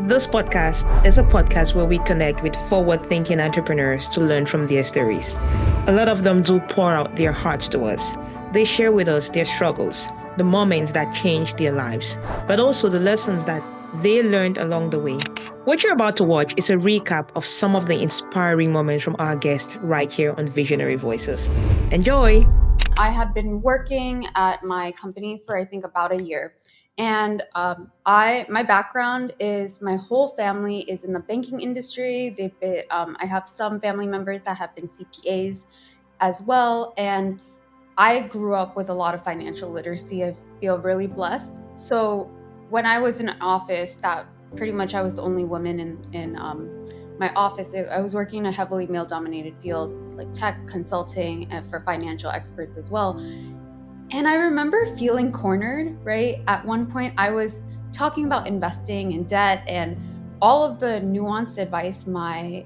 This podcast is a podcast where we connect with forward thinking entrepreneurs to learn from their stories. A lot of them do pour out their hearts to us. They share with us their struggles, the moments that changed their lives, but also the lessons that they learned along the way. What you're about to watch is a recap of some of the inspiring moments from our guests right here on Visionary Voices. Enjoy! I had been working at my company for I think about a year, and my background is my whole family is in the banking industry. I have some family members that have been CPAs as well, and I grew up with a lot of financial literacy. I feel really blessed. So when I was in an office, that pretty much I was the only woman in my office. I was working in a heavily male-dominated field, like tech consulting and for financial experts as well. And I remember feeling cornered, right? At one point, I was talking about investing and debt and all of the nuanced advice my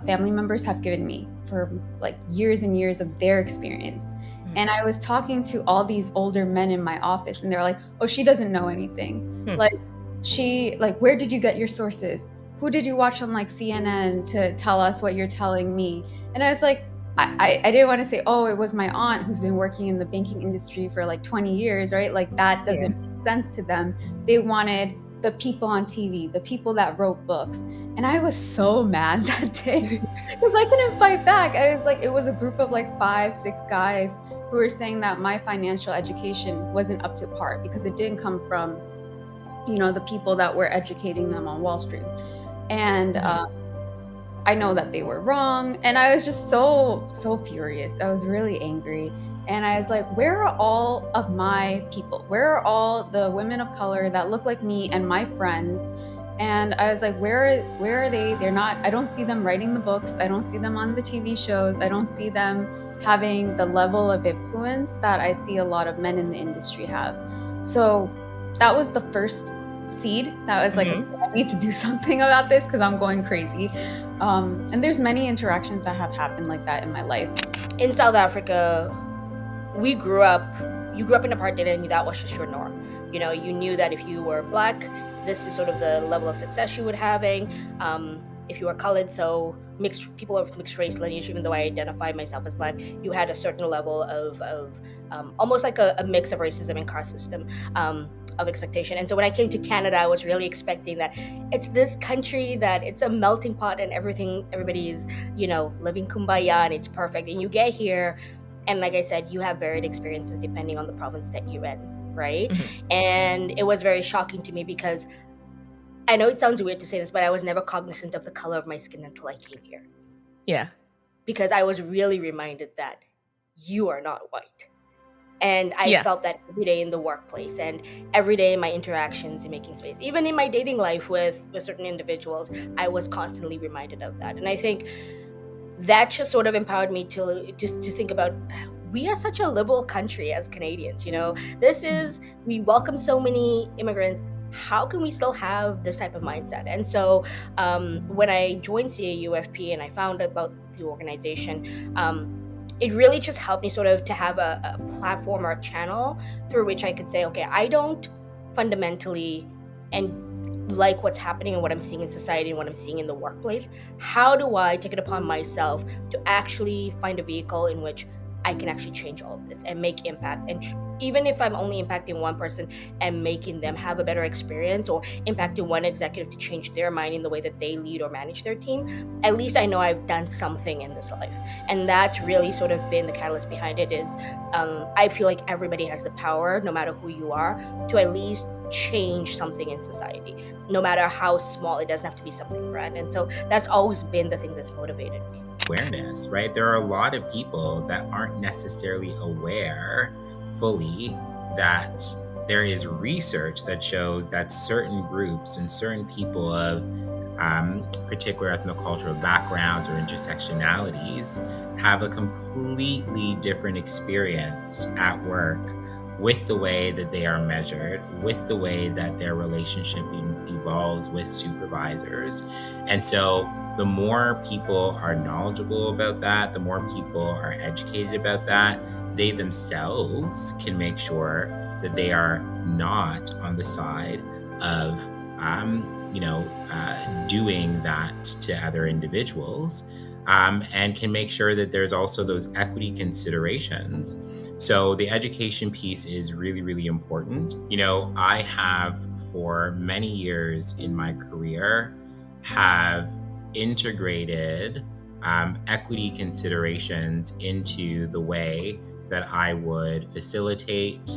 family members have given me for like years and years of their experience. And I was talking to all these older men in my office, and they're like, "Oh, she doesn't know anything. Where did you get your sources? Who did you watch on like CNN to tell us what you're telling me?" And I was like, I didn't want to say, "Oh, it was my aunt who's been working in the banking industry for like 20 years, right?" Like that doesn't make sense to them. They wanted the people on TV, the people that wrote books. And I was so mad that day because I couldn't fight back. I was like, it was a group of like 5, 6 guys who were saying that my financial education wasn't up to par because it didn't come from, the people that were educating them on Wall Street. And I know that they were wrong. And I was just so furious. I was really angry. And I was like, where are all of my people? Where are all the women of color that look like me and my friends? And I was like, where are they? They're not, I don't see them writing the books. I don't see them on the TV shows. I don't see them having the level of influence that I see a lot of men in the industry have. So that was the first seed that was like, I need to do something about this because I'm going crazy. And there's many interactions that have happened like that in my life. In South Africa, you grew up in apartheid, and that was just your norm. You knew that if you were Black, this is sort of the level of success you would having. If you were colored, so people of mixed race lineage, even though I identify myself as Black, you had a certain level of almost like a mix of racism and caste system of expectation. And so when I came to Canada, I was really expecting that it's this country that it's a melting pot and everybody is, living kumbaya and it's perfect. And you get here, and like I said, you have varied experiences depending on the province that you're in, right? And it was very shocking to me because I know it sounds weird to say this, but I was never cognizant of the color of my skin until I came here. Yeah. Because I was really reminded that you are not white. And I felt that every day in the workplace and every day in my interactions in making space. Even in my dating life with certain individuals, I was constantly reminded of that. And I think that just sort of empowered me to think about, we are such a liberal country as Canadians, we welcome so many immigrants. How can we still have this type of mindset? And so when I joined CAUFP and I found out about the organization, it really just helped me sort of to have a platform or a channel through which I could say, okay, I don't fundamentally and like what's happening and what I'm seeing in society and what I'm seeing in the workplace. How do I take it upon myself to actually find a vehicle in which I can actually change all of this and make impact? And even if I'm only impacting one person and making them have a better experience or impacting one executive to change their mind in the way that they lead or manage their team, at least I know I've done something in this life. And that's really sort of been the catalyst behind it is I feel like everybody has the power, no matter who you are, to at least change something in society. No matter how small, it doesn't have to be something grand. And so that's always been the thing that's motivated me. Awareness, right? There are a lot of people that aren't necessarily aware fully that there is research that shows that certain groups and certain people of particular ethnocultural backgrounds or intersectionalities have a completely different experience at work with the way that they are measured, with the way that their relationship evolves with supervisors. And so the more people are knowledgeable about that, the more people are educated about that, they themselves can make sure that they are not on the side of doing that to other individuals, and can make sure that there's also those equity considerations. So the education piece is really, really important. I have for many years in my career have integrated equity considerations into the way that I would facilitate,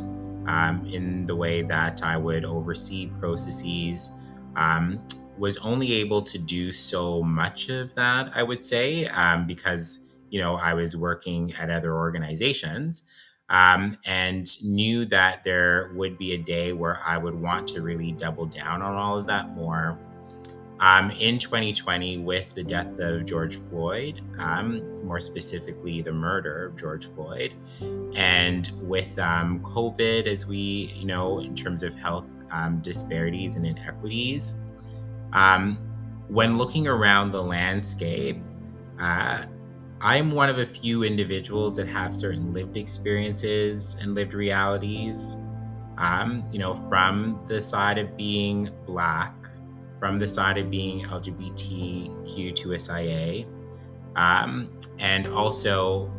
in the way that I would oversee processes. Was only able to do so much of that, I would say, because I was working at other organizations, and knew that there would be a day where I would want to really double down on all of that more. In 2020, with the death of George Floyd, more specifically the murder of George Floyd, and with COVID, as we in terms of health disparities and inequities, when looking around the landscape, I'm one of a few individuals that have certain lived experiences and lived realities, from the side of being Black, from the side of being LGBTQ2SIA, and also,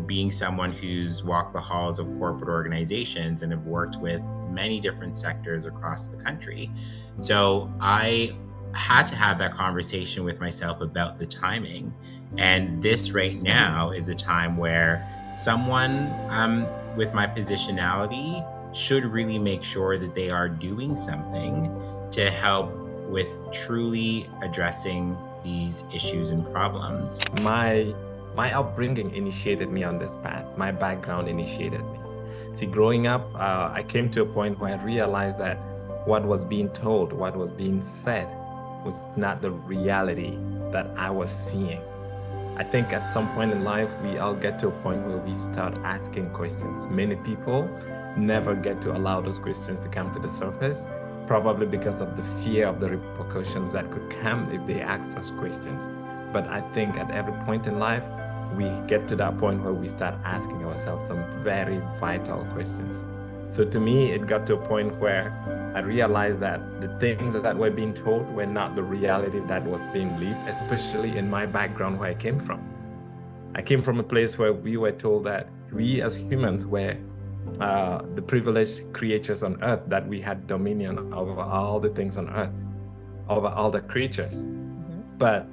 being someone who's walked the halls of corporate organizations and have worked with many different sectors across the country. So I had to have that conversation with myself about the timing. And this right now is a time where someone with my positionality should really make sure that they are doing something to help with truly addressing these issues and problems. My upbringing initiated me on this path. My background initiated me. See, growing up, I came to a point where I realized that what was being told, what was being said, was not the reality that I was seeing. I think at some point in life, we all get to a point where we start asking questions. Many people never get to allow those questions to come to the surface, probably because of the fear of the repercussions that could come if they ask such questions. But I think at every point in life, we get to that point where we start asking ourselves some very vital questions. So to me, it got to a point where I realized that the things that were being told were not the reality that was being lived, especially in my background where I came from. I came from a place where we were told that we as humans were the privileged creatures on earth, that we had dominion over all the things on earth, over all the creatures. But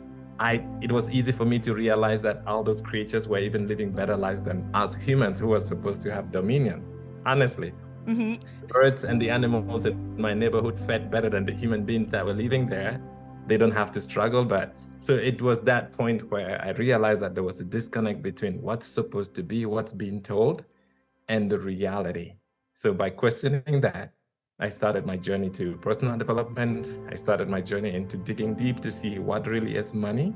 it was easy for me to realize that all those creatures were even living better lives than us humans who were supposed to have dominion. Honestly, birds and the animals in my neighborhood fed better than the human beings that were living there. They don't have to struggle. But so it was that point where I realized that there was a disconnect between what's supposed to be, what's being told, and the reality. So by questioning that, I started my journey to personal development. I started my journey into digging deep to see what really is money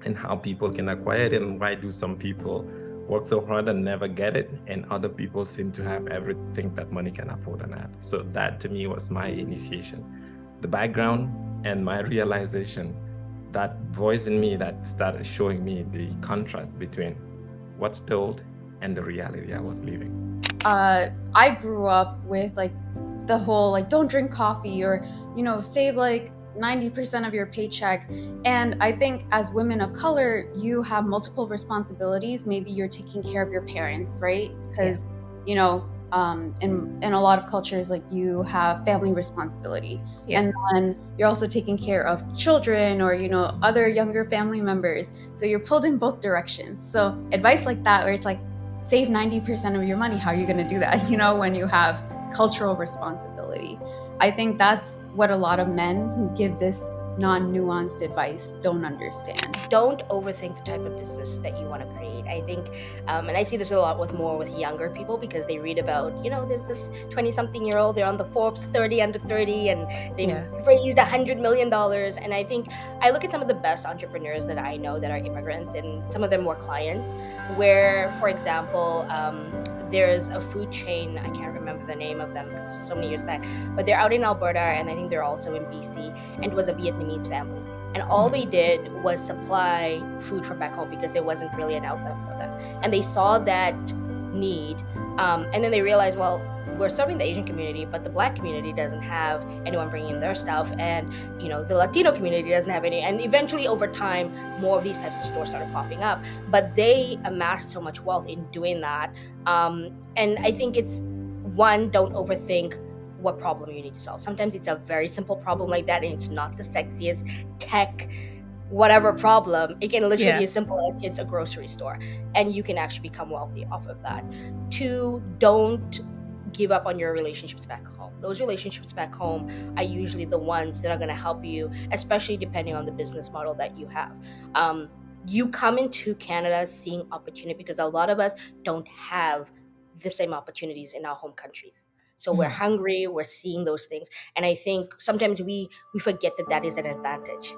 and how people can acquire it, and why do some people work so hard and never get it, and other people seem to have everything that money can afford and have. So that to me was my initiation. The background and my realization, that voice in me that started showing me the contrast between what's told and the reality I was living. I grew up with the whole don't drink coffee, or save 90% of your paycheck. And I think as women of color, you have multiple responsibilities. Maybe you're taking care of your parents, right? Because in a lot of cultures, you have family responsibility, and then you're also taking care of children or other younger family members. So you're pulled in both directions. So advice like that, where it's save 90% of your money. How are you going to do that? When you have cultural responsibility. I think that's what a lot of men who give this non-nuanced advice don't understand. Don't overthink the type of business that you want to create. I think, and I see this a lot with younger people, because they read about, there's this 20-something-year-old, they're on the Forbes 30 under 30, and they've raised $100 million. And I think I look at some of the best entrepreneurs that I know that are immigrants, and some of them were clients, where, for example, there's a food chain, I can't remember the name of them because it was so many years back, but they're out in Alberta, and I think they're also in BC, and it was a Vietnamese family. And all they did was supply food from back home because there wasn't really an outlet for them. And they saw that need, and then they realized, well, we're serving the Asian community, but the Black community doesn't have anyone bringing in their stuff, and the Latino community doesn't have any. And eventually, over time, more of these types of stores started popping up, but they amassed so much wealth in doing that. And I think it's one, don't overthink what problem you need to solve. Sometimes it's a very simple problem like that, and it's not the sexiest tech whatever problem. It can literally be as simple as it's a grocery store, and you can actually become wealthy off of that. Two, don't give up on your relationships back home. Those relationships back home are usually the ones that are going to help you, especially depending on the business model that you have. You come into Canada seeing opportunity because a lot of us don't have the same opportunities in our home countries. So we're hungry, we're seeing those things. And I think sometimes we forget that is an advantage.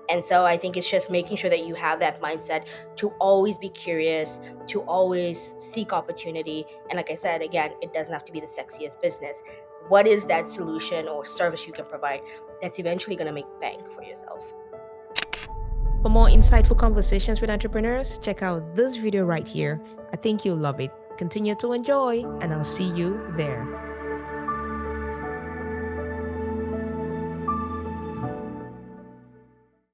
And so I think it's just making sure that you have that mindset to always be curious, to always seek opportunity. And like I said, again, it doesn't have to be the sexiest business. What is that solution or service you can provide that's eventually going to make bank for yourself? For more insightful conversations with entrepreneurs, check out this video right here. I think you'll love it. Continue to enjoy, and I'll see you there.